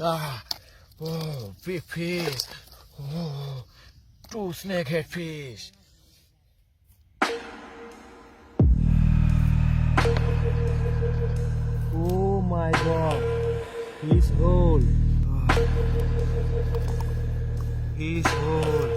Ah, oh, big fish. Oh, two snakehead fish. Oh my God, he's whole. He's whole.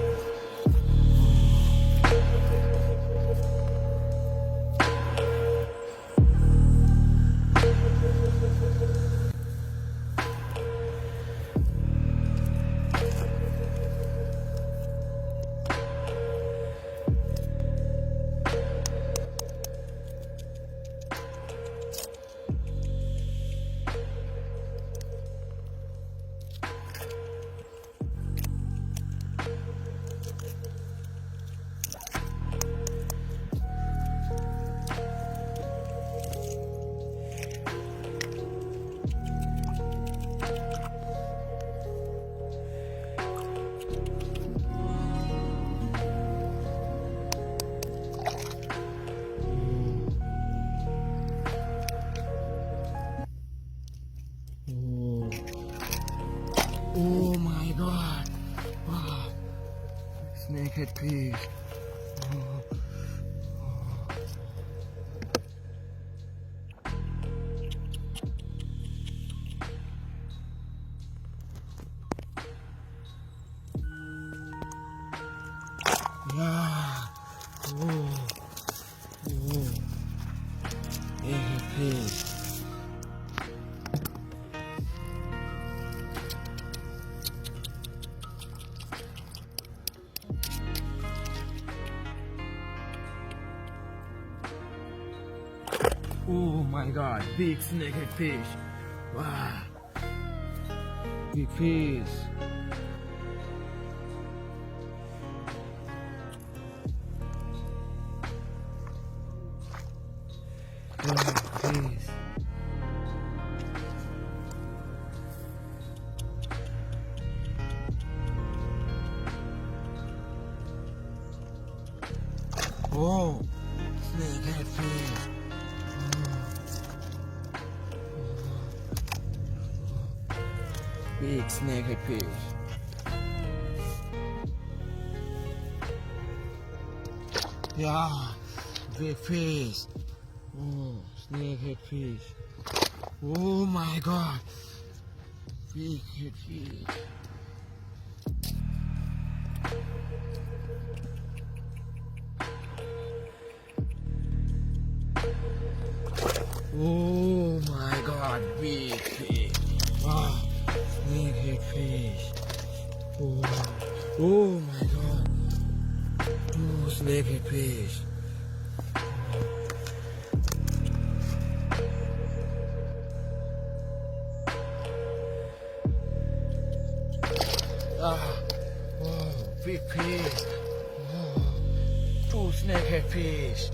Oh my God! Wow. Snakehead fish. Yeah. Oh. Oh. Snakehead fish. Oh my God, big snakehead fish. Wow. Big fish. Oh, fish. Oh, snakehead fish. Big snakehead fish. Yeah, big fish. Oh, snakehead fish. Oh my God, big head fish. Oh my God, big fish. Wow, snakehead fish. Oh, oh my God. Oh, snakehead fish. Ah, oh, big fish. Oh, two snakehead fish.